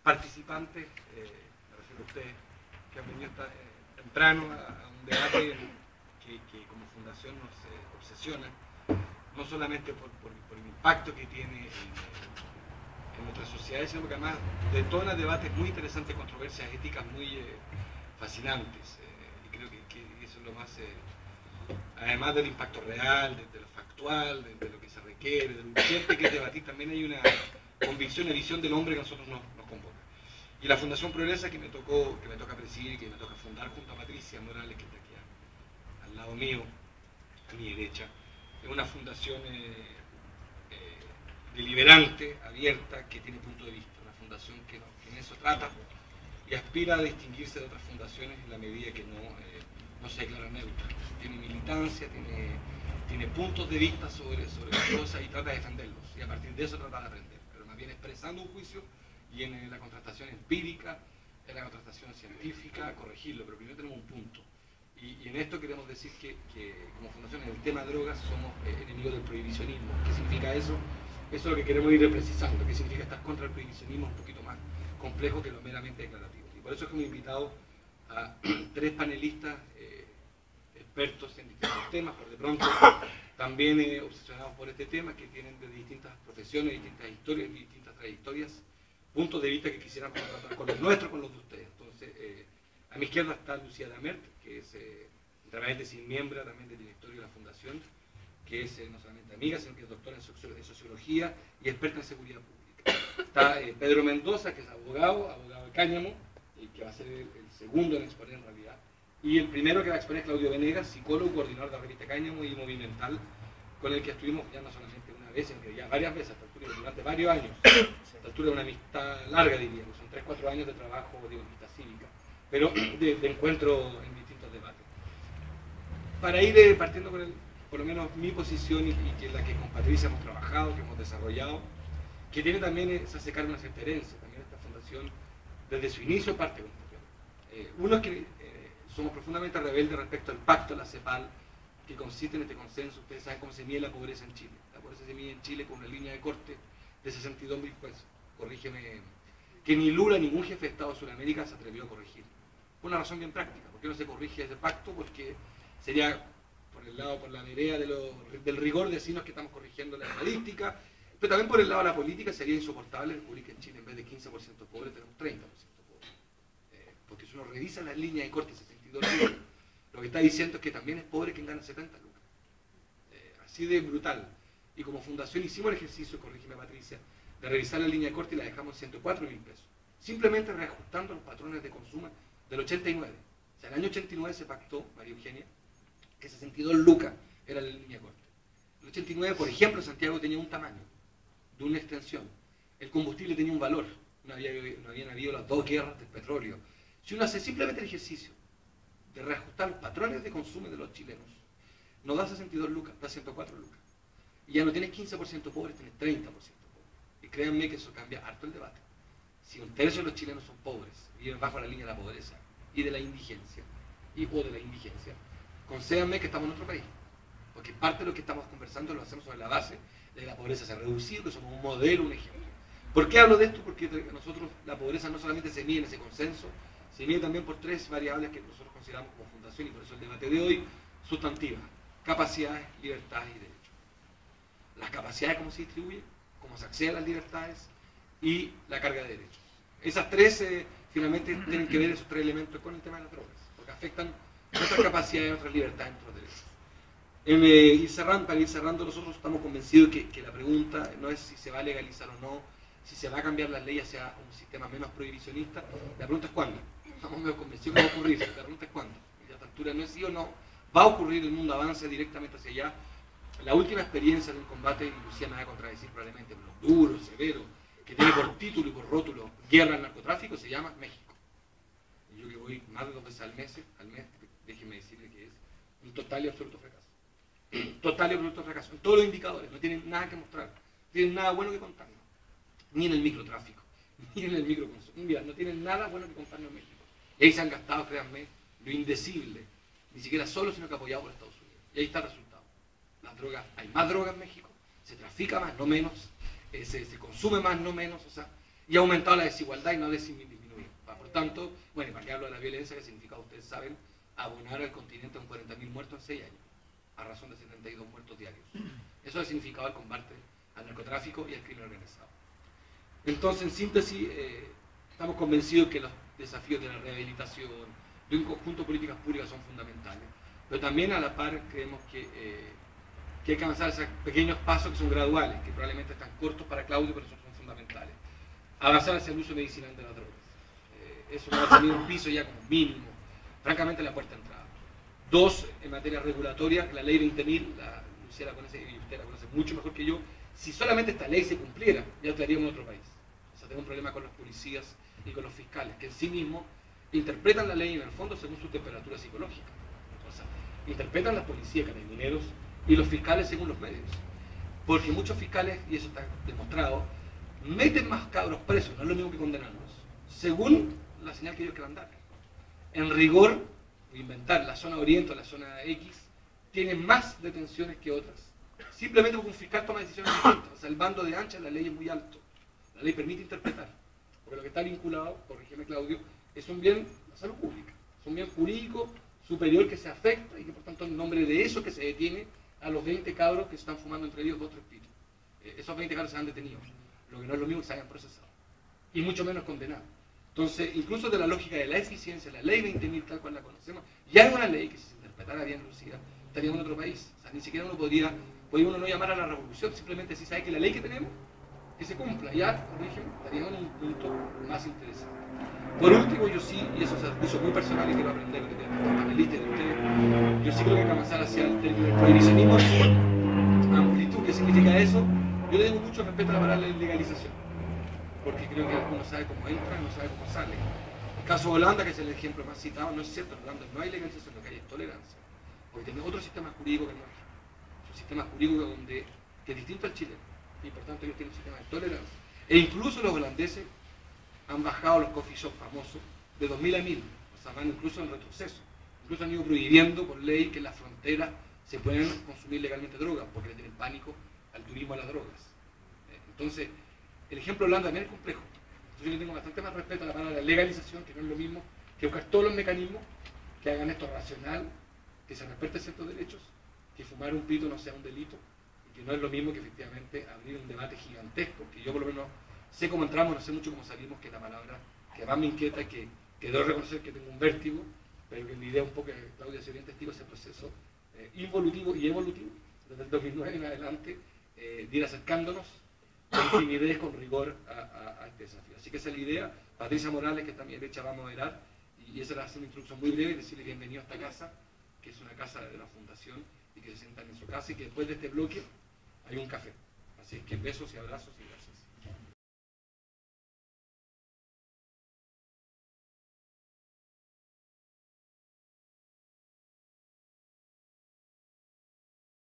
participantes, me refiero a ustedes, que han venido temprano a un debate que como fundación nos obsesiona, no solamente por el impacto que tiene en nuestras sociedades, sino porque además detona debates muy interesantes, controversias éticas muy fascinantes. Y creo que eso es lo más, además del impacto real, de lo factual, de lo que se requiere, de lo urgente que es debatir, también hay una convicción y visión del hombre que a nosotros nos convoca. Y la Fundación Progresa, que me toca presidir, que me toca fundar junto a Patricia Morales, que está aquí al lado mío, a mi derecha, es una fundación deliberante, abierta, que tiene punto de vista, una fundación que en eso trata y aspira a distinguirse de otras fundaciones en la medida que no se declara neutra. Tiene militancia, tiene puntos de vista sobre las cosas y trata de defenderlos, y a partir de eso trata de aprender, pero más bien expresando un juicio y en la contrastación empírica, en la contrastación científica, corregirlo, pero primero tenemos un punto. Y en esto queremos decir que como fundación en el tema drogas somos enemigos del prohibicionismo. ¿Qué significa eso? Eso es lo que queremos ir precisando. ¿Qué significa estar contra el prohibicionismo? Un poquito más complejo que lo meramente declarativo. Y por eso es que hemos invitado a 3 panelistas expertos en distintos temas, por de pronto también obsesionados por este tema, que tienen de distintas profesiones, distintas historias, distintas trayectorias, puntos de vista que quisieran contrastar con los nuestros, con los de ustedes. Entonces, a mi izquierda está Lucía Damert, que es realmente sin miembro también del directorio de la Fundación, que es no solamente amiga, sino que es doctora en sociología y experta en seguridad pública. Está Pedro Mendoza, que es abogado de Cáñamo, y que va a ser el segundo en exponer en realidad. Y el primero que va a exponer es Claudio Venegas, psicólogo, coordinador de la revista Cáñamo y Movimental, con el que estuvimos ya no solamente una vez, sino que ya varias veces, durante varios años. A esta altura de una amistad larga, diríamos, son 3-4 años de trabajo, de amistad cívica, pero de encuentro en distintos debates. Para ir partiendo con por lo menos mi posición y que es la que con Patricia hemos trabajado, que hemos desarrollado, que tiene también, se hace cargo de una cierta herencia, también esta fundación desde su inicio parte de un problema. Uno es que somos profundamente rebeldes respecto al pacto de la CEPAL, que consiste en este consenso. Ustedes saben cómo se mide la pobreza en Chile. La pobreza se mide en Chile con una línea de corte de 62.000 pesos. Corrígeme, que ni Lula, ningún jefe de Estado de Sudamérica se atrevió a corregir. Por una razón bien práctica. ¿Por qué no se corrige ese pacto? Porque sería por la vereda del rigor decirnos que estamos corrigiendo la estadística, pero también por el lado de la política sería insoportable descubrir que en Chile en vez de 15% pobres tenemos 30% pobres. Porque si uno revisa las líneas de corte de 62 lucas, lo que está diciendo es que también es pobre quien gana 70 lucas. Así de brutal. Y como fundación hicimos el ejercicio, corrígeme Patricia, de revisar la línea de corte y la dejamos en 104.000 pesos. Simplemente reajustando los patrones de consumo del 89. O sea, en el año 89 se pactó, María Eugenia, que 62 lucas era la línea de corte. El 89, por ejemplo, Santiago tenía un tamaño, de una extensión. El combustible tenía un valor. No habían habido las 2 guerras del petróleo. Si uno hace simplemente el ejercicio de reajustar los patrones de consumo de los chilenos, no da 62 lucas, da 104 lucas. Y ya no tienes 15% pobres, tienes 30% pobres. Y créanme que eso cambia harto el debate. Si 1/3 de los chilenos son pobres, viven bajo la línea de la pobreza y de la indigencia, concédanme que estamos en otro país. Porque parte de lo que estamos conversando lo hacemos sobre la base de que la pobreza se ha reducido, que somos un modelo, un ejemplo. ¿Por qué hablo de esto? Porque nosotros la pobreza no solamente se mide en ese consenso, se mide también por 3 variables que nosotros consideramos como fundación, y por eso el debate de hoy, sustantivas: capacidades, libertades y derechos. Las capacidades, cómo se distribuyen, cómo se accede a las libertades, y la carga de derechos. Esas 3 finalmente tienen que ver, esos 3 elementos, con el tema de las drogas, porque afectan nuestras capacidades, nuestras libertades, nuestros derechos. Para ir cerrando, nosotros estamos convencidos que la pregunta no es si se va a legalizar o no, si se va a cambiar las leyes hacia un sistema menos prohibicionista. La pregunta es cuándo. Estamos medio convencidos que va a ocurrir. La pregunta es cuándo. Y a esta altura no es sí o no. Va a ocurrir, el mundo avanza directamente hacia allá. La última experiencia de un combate, y Lucía me va a contradecir probablemente, pero duro, severo, que tiene por título y por rótulo guerra al narcotráfico, se llama México. Y yo que voy más de 2 veces al mes, déjenme decirle que es un total y absoluto fracaso. Total y absoluto fracaso. En todos los indicadores, no tienen nada que mostrar, no tienen nada bueno que contarnos. Ni en el microtráfico, ni en el microconsumo. Mira, no tienen nada bueno que contarnos en México. Y ahí se han gastado, créanme, lo indecible, ni siquiera solo, sino que apoyado por Estados Unidos. Y ahí está el resultado. Las drogas, hay más drogas en México, se trafica más, no menos, se consume más, no menos. O sea, y ha aumentado la desigualdad y no ha disminuido. Por tanto, bueno, y para qué hablo de la violencia, que significa, ustedes saben, abonar al continente con 40.000 muertos en 6 años, a razón de 72 muertos diarios. Eso ha significado el combate al narcotráfico y al crimen organizado. Entonces, en síntesis, estamos convencidos que los desafíos de la rehabilitación, de un conjunto de políticas públicas son fundamentales, pero también a la par creemos que hay que avanzar esos pequeños pasos que son graduales, que probablemente están cortos para Claudio, pero son fundamentales. Avanzar hacia el uso medicinal de las drogas. Eso va a salir un piso ya como mínimo, francamente la puerta de entrada. 2, en materia regulatoria, la ley 20.000, la Lucía la conoce y usted la conoce mucho mejor que yo, si solamente esta ley se cumpliera, ya estaríamos en otro país. O sea, tengo un problema con los policías y con los fiscales, que en sí mismos interpretan la ley en el fondo según su temperatura psicológica. O sea, interpretan la policía, carabineros y los fiscales según los medios. Porque muchos fiscales, y eso está demostrado, meten más cabros presos, no es lo mismo que condenarlos, según la señal que ellos quieran dar. En rigor, inventar la zona oriente o la zona X tiene más detenciones que otras, simplemente porque un fiscal toma decisiones distintas. O sea, el bando de ancha, la ley es muy alto. La ley permite interpretar, porque lo que está vinculado, corrígeme Claudio, es un bien, la salud pública, es un bien jurídico superior que se afecta y que por tanto en nombre de eso que se detiene a los 20 cabros que están fumando entre ellos 2 o 3 pitos. Esos 20 cabros se han detenido, lo que no es lo mismo que se hayan procesado, y mucho menos condenados. Entonces, incluso de la lógica de la eficiencia, la ley 20.000 tal cual la conocemos, ya es una ley que si se interpretara bien, Lucía, estaríamos en otro país. O sea, ni siquiera uno podría uno no llamar a la revolución, simplemente si sabe que la ley que tenemos, que se cumpla, ya, corrigen, estaríamos en un punto más interesante. Por último, yo sí, y eso es un uso muy personal y quiero aprender de los panelistas de ustedes, yo sí creo que hay que avanzar hacia el término del prohibicionismo en su amplitud. ¿Qué significa eso? Yo le tengo mucho respeto a la palabra legalización, porque creo que uno sabe cómo entra y no sabe cómo sale. El caso de Holanda, que es el ejemplo más citado, no es cierto, en Holanda no hay legalización, lo que hay es tolerancia, porque tiene otro sistema jurídico que no es un sistema jurídico que es distinto al chileno, y por tanto ellos tienen un sistema de tolerancia. E incluso los holandeses han bajado los coffee shops famosos de 2000 a 1000, o sea, van incluso en retroceso. Incluso han ido prohibiendo por ley que en las fronteras se pueden consumir legalmente drogas, porque le tienen pánico al turismo a las drogas. Entonces, el ejemplo de Holanda también es complejo. Entonces yo le tengo bastante más respeto a la palabra legalización, que no es lo mismo que buscar todos los mecanismos que hagan esto racional, que se respeten ciertos derechos, que fumar un pito no sea un delito, y que no es lo mismo que efectivamente abrir un debate gigantesco, que yo por lo menos sé cómo entramos, no sé mucho cómo salimos, que es la palabra que más me inquieta y que debo reconocer que tengo un vértigo, pero que mi idea un poco, que Claudia se bien testigo, ese proceso involutivo y evolutivo, desde el 2009 en adelante, de ir acercándonos con timidez, con rigor a este desafío. Así que esa es la idea. Patricia Morales, que está a mi derecha, va a moderar, y esa va a ser una introducción muy breve, y decirle bienvenido a esta casa, que es una casa de la Fundación, y que se sientan en su casa, y que después de este bloque hay un café. Así que besos y abrazos y gracias.